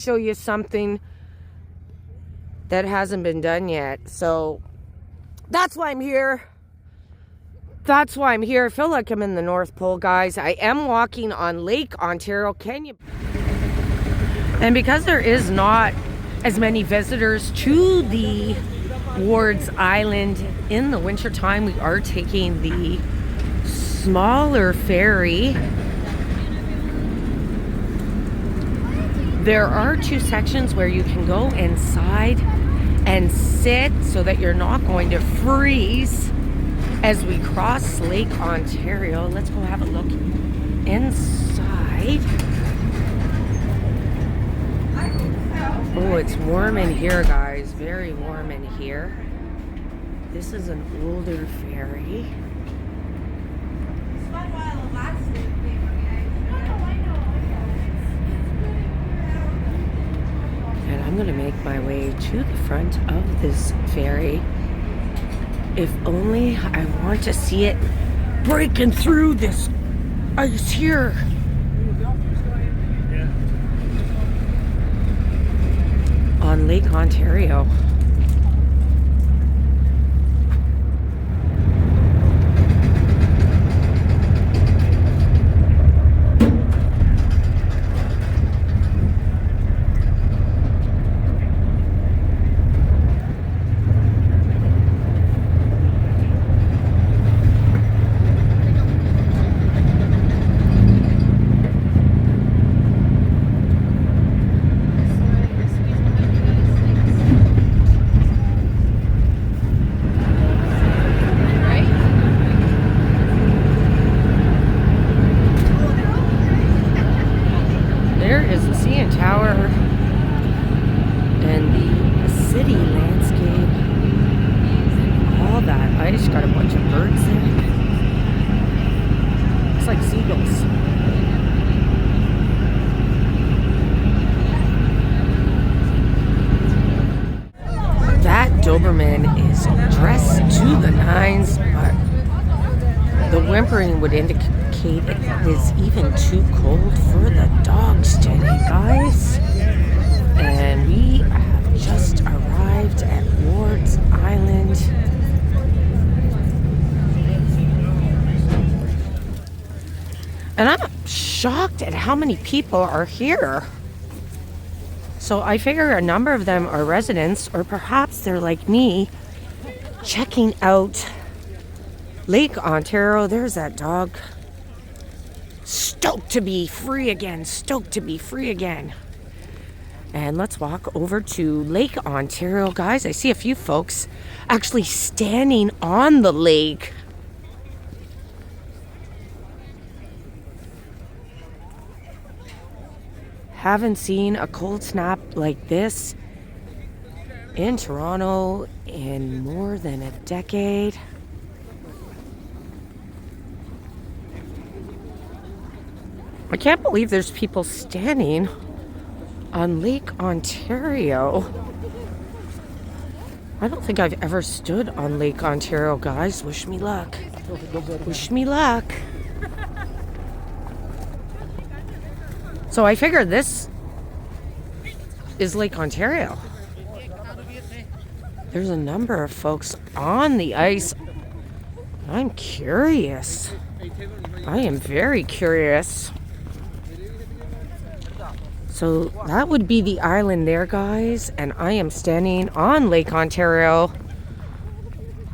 Show you something that hasn't been done yet. So that's why I'm here. That's why I'm here. I feel like I'm in the North Pole, guys. I am walking on Lake Ontario. And because there is not as many visitors to the Wards Island in the wintertime, we are taking the smaller ferry. There are two sections where you can go inside and sit so that you're not going to freeze as we cross Lake Ontario. Let's go have a look inside. Oh, it's warm in here, guys. Very warm in here. This is an older ferry. And I'm gonna make my way to the front of this ferry. If only I want to see it breaking through this ice here. On Lake Ontario. There is the CN Tower and the city landscape. All that ice, got a bunch of birds there. Looks like seagulls. That Doberman is dressed to the nines, but the whimpering would indicate it is even too cold for the dogs today, guys. And we have just arrived at Wards Island. And I'm shocked at how many people are here. So I figure a number of them are residents, or perhaps they're like me, checking out Lake Ontario. There's that dog. Stoked to be free again. Stoked to be free again. And let's walk over to Lake Ontario, guys. I see a few folks actually standing on the lake. Haven't seen a cold snap like this in Toronto in more than a decade. I can't believe there's people standing on Lake Ontario. I don't think I've ever stood on Lake Ontario, guys. Wish me luck. Wish me luck. So I figured this is Lake Ontario. There's a number of folks on the ice. I'm curious. I am very curious. So that would be the island there, guys. And I am standing on Lake Ontario,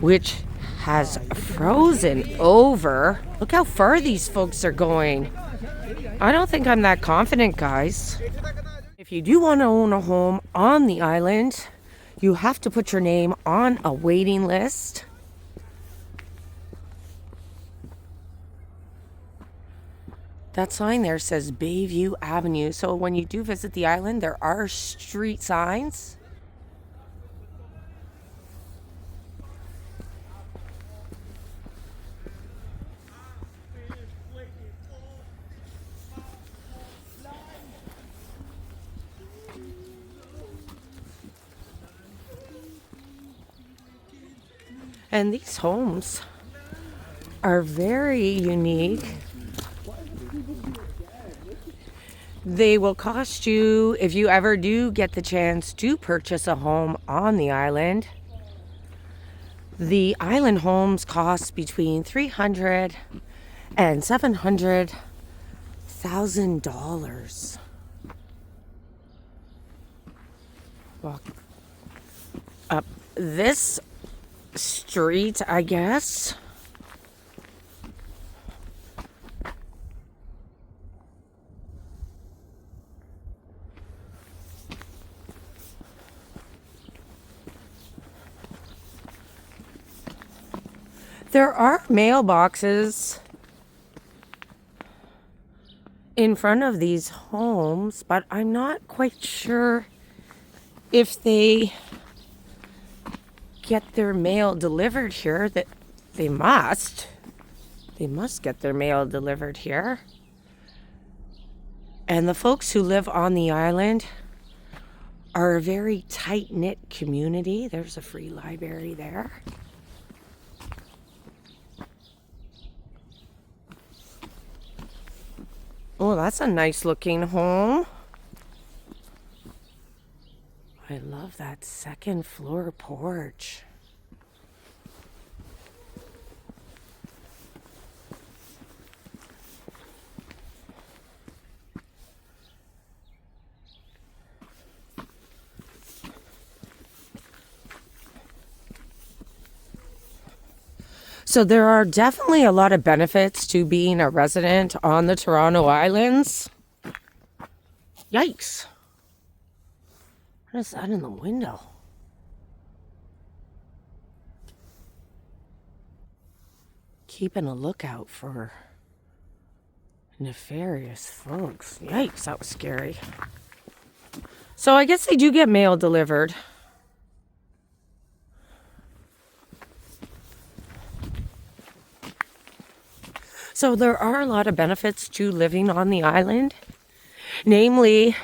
which has frozen over. Look how far these folks are going. I don't think I'm that confident, guys. If you do want to own a home on the island, you have to put your name on a waiting list. That sign there says Bayview Avenue. So when you do visit the island, there are street signs. And these homes are very unique. They will cost you, if you ever do get the chance to purchase a home on the island, the island homes cost between $300,000 and $700,000. Walk up this street, I guess. There are mailboxes in front of these homes, but I'm not quite sure if they get their mail delivered here. That they must get their mail delivered here. And the folks who live on the island are a very tight-knit community. There's a free library there. Oh, that's a nice looking home. I love that second floor porch. So there are definitely a lot of benefits to being a resident on the Toronto Islands. Yikes. What is that in the window? Keeping a lookout for nefarious folks. Yikes, that was scary. So I guess they do get mail delivered. So there are a lot of benefits to living on the island. Namely,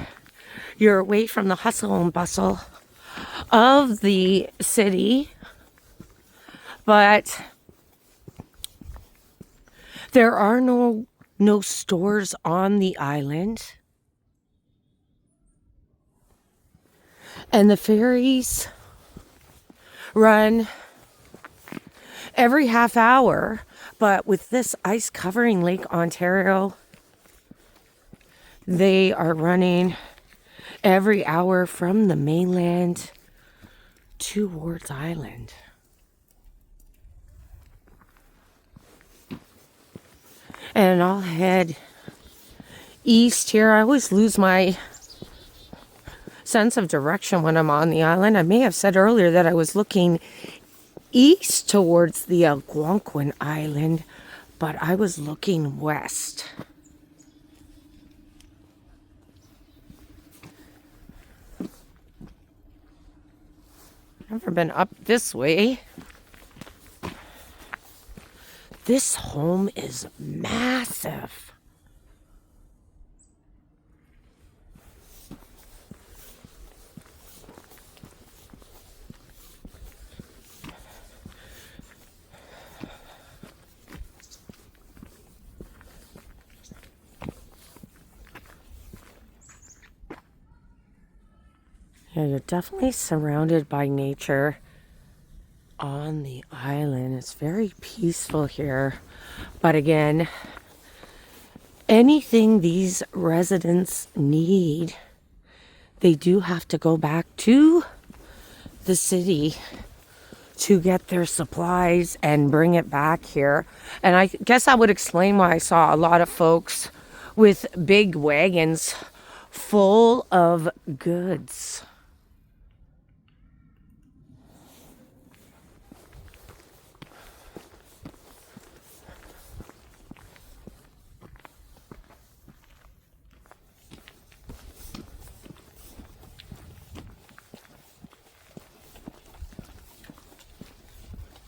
you're away from the hustle and bustle of the city. But there are no stores on the island. And the ferries run every half hour. But with this ice covering Lake Ontario, they are running every hour from the mainland towards island. And I'll head east here. I always lose my sense of direction when I'm on the island. I may have said earlier that I was looking east towards the Algonquin Island, but I was looking west. Never been up this way. This home is massive. Yeah, you're definitely surrounded by nature on the island. It's very peaceful here. But again, anything these residents need, they do have to go back to the city to get their supplies and bring it back here. And I guess that would explain why I saw a lot of folks with big wagons full of goods.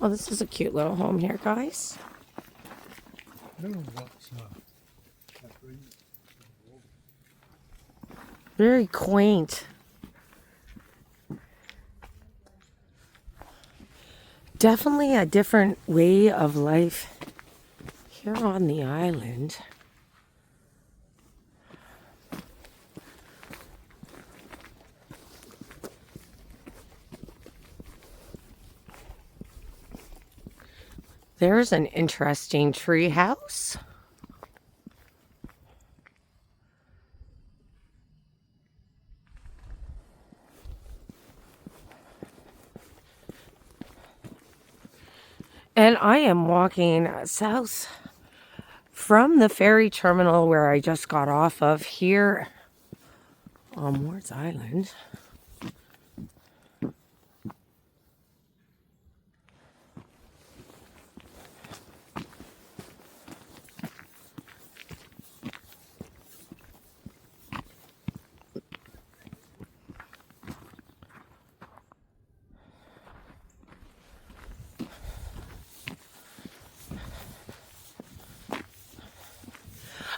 Well, this is a cute little home here, guys. Very quaint. Definitely a different way of life here on the island. There's an interesting tree house. And I am walking south from the ferry terminal where I just got off of here on Ward's Island.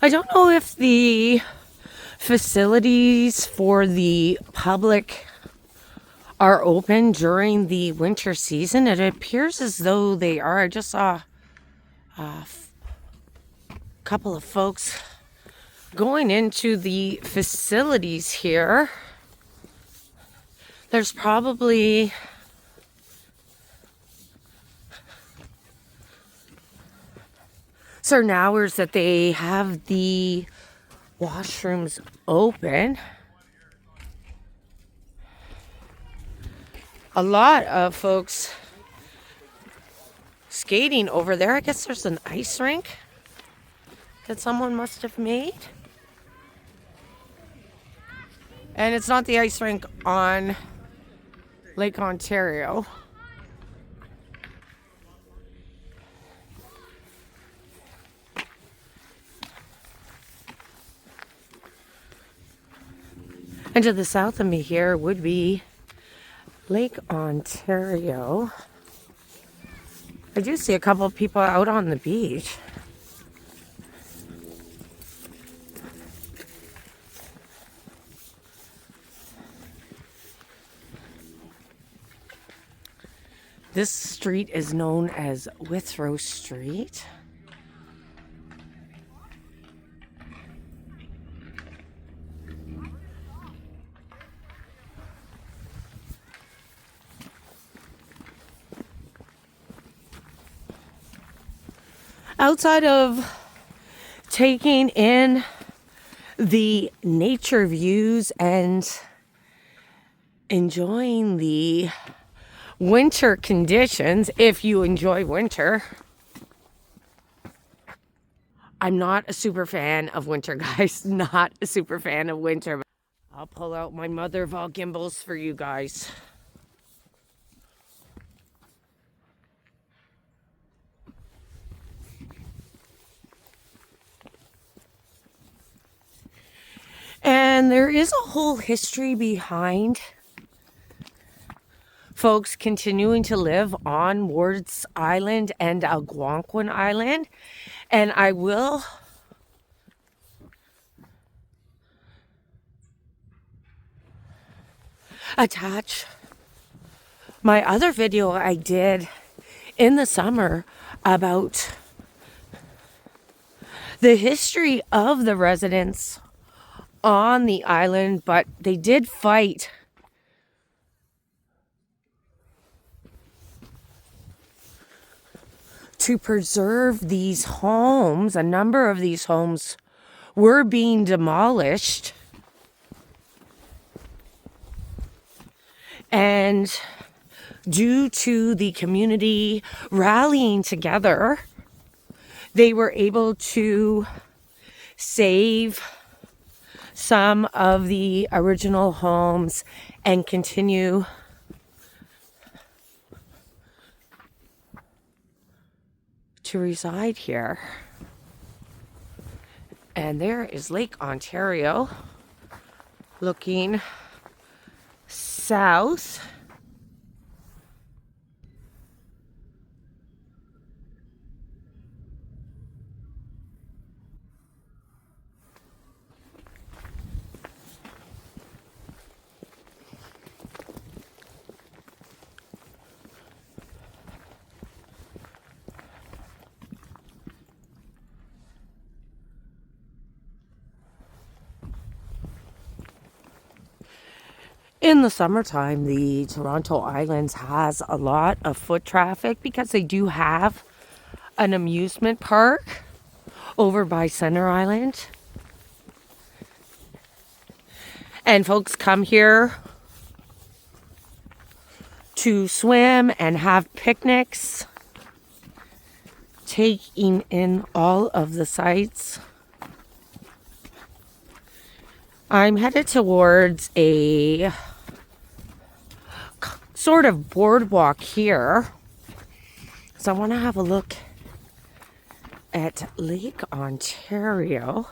I don't know if the facilities for the public are open during the winter season. It appears as though they are. I just saw a couple of folks going into the facilities here. There's probably certain hours that they have the washrooms open. A lot of folks skating over there. I guess there's an ice rink that someone must have made. And it's not the ice rink on Lake Ontario. And to the south of me here would be Lake Ontario. I do see a couple of people out on the beach. This street is known as Withrow Street. Outside of taking in the nature views and enjoying the winter conditions, if you enjoy winter. I'm not a super fan of winter, guys. Not a super fan of winter. I'll pull out my mother of all gimbals for you guys. And there is a whole history behind folks continuing to live on Ward's Island and Algonquin Island. And I will attach my other video I did in the summer about the history of the residents on the island, but they did fight to preserve these homes. A number of these homes were being demolished, and due to the community rallying together, they were able to save some of the original homes and continue to reside here. And there is Lake Ontario looking south. In the summertime, the Toronto Islands has a lot of foot traffic because they do have an amusement park over by Center Island. And folks come here to swim and have picnics, taking in all of the sights. I'm headed towards a sort of boardwalk here. So I want to have a look at Lake Ontario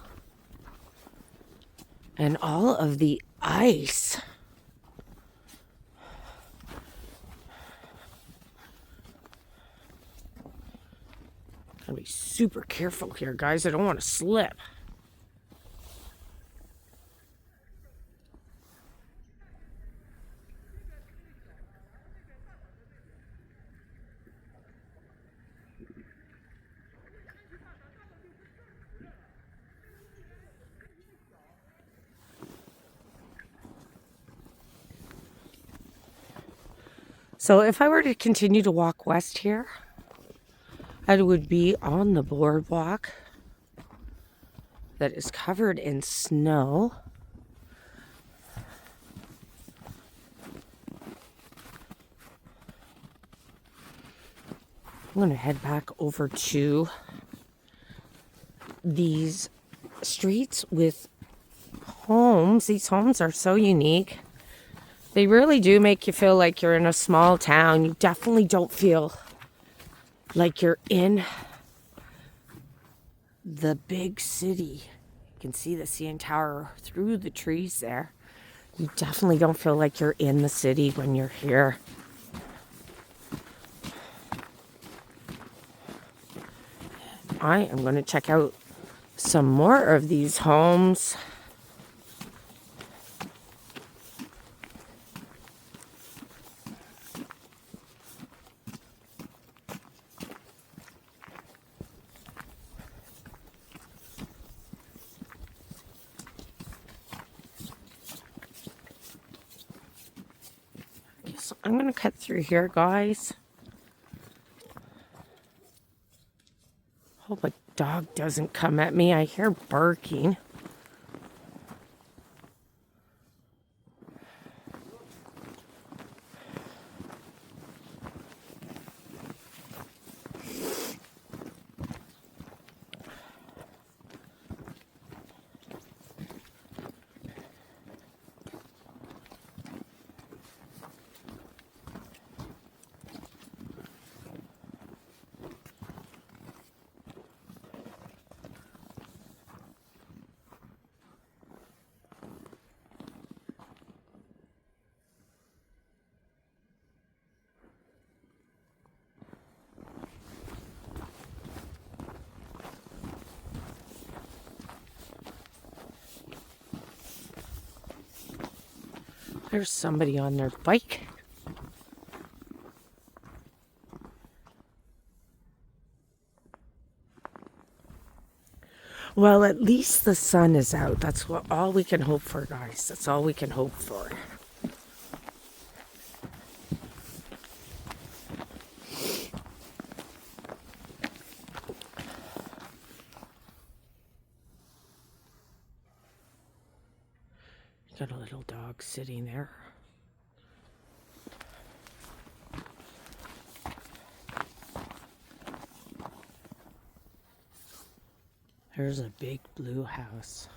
and all of the ice. Gotta be super careful here, guys. I don't want to slip. So if I were to continue to walk west here, I would be on the boardwalk that is covered in snow. I'm going to head back over to these streets with homes. These homes are so unique. They really do make you feel like you're in a small town. You definitely don't feel like you're in the big city. You can see the CN Tower through the trees there. You definitely don't feel like you're in the city when you're here. I am going to check out some more of these homes. I'm going to cut through here, guys. Hope a dog doesn't come at me. I hear barking. There's somebody on their bike. Well, at least the sun is out. That's all we can hope for, guys. That's all we can hope for. Got a little dog sitting there. There's a big blue house.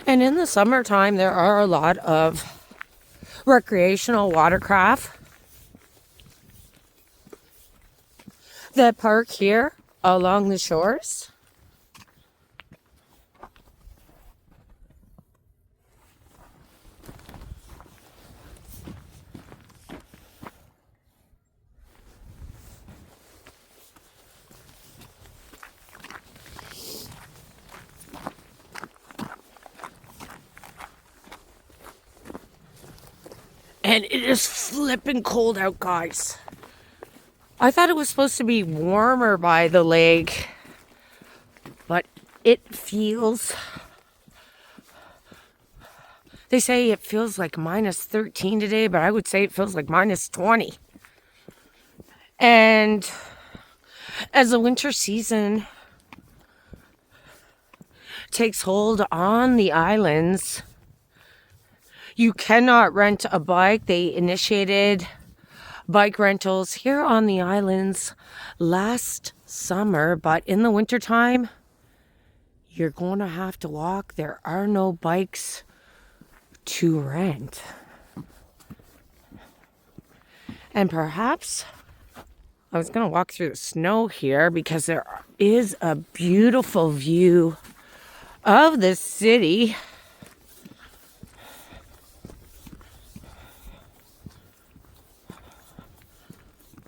And in the summertime, there are a lot of recreational watercraft that park here along the shores. And it is flipping cold out, guys. I thought it was supposed to be warmer by the lake, but it feels... They say it feels like minus 13 today, but I would say it feels like minus 20. And as the winter season takes hold on the islands, you cannot rent a bike. They initiated bike rentals here on the islands last summer, but in the wintertime, you're going to have to walk. There are no bikes to rent. And perhaps I was going to walk through the snow here because there is a beautiful view of the city.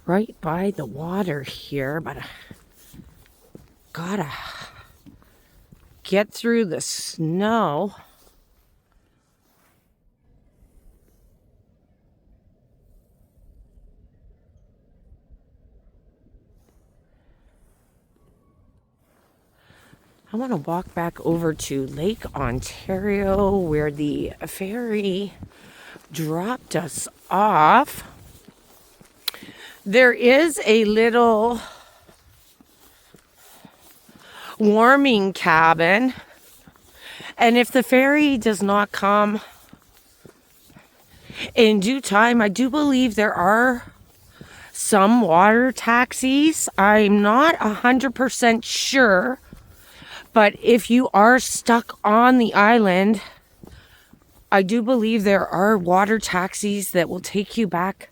Right by the water here, but I gotta get through the snow. I want to walk back over to Lake Ontario where the ferry dropped us off. There is a little warming cabin, and if the ferry does not come in due time, I do believe there are some water taxis. I'm not 100% sure, but if you are stuck on the island, I do believe there are water taxis that will take you back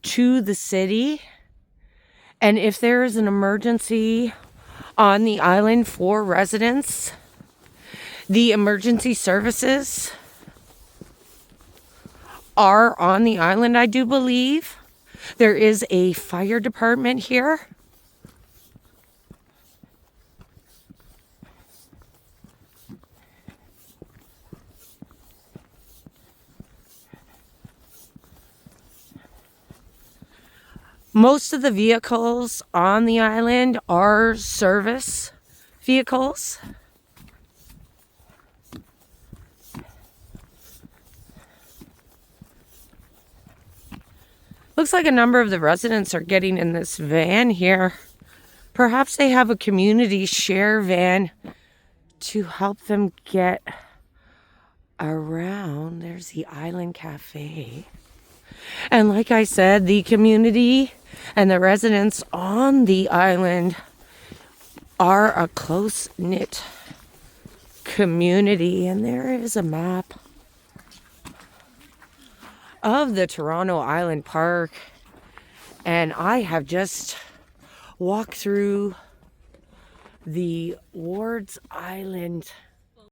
to the city. And if there is an emergency on the island for residents, the emergency services are on the island, I do believe. There is a fire department here. Most of the vehicles on the island are service vehicles. Looks like a number of the residents are getting in this van here. Perhaps they have a community share van to help them get around. There's the Island Cafe. And like I said, the community and the residents on the island are a close-knit community. And there is a map of the Toronto Island Park. And I have just walked through the Wards Island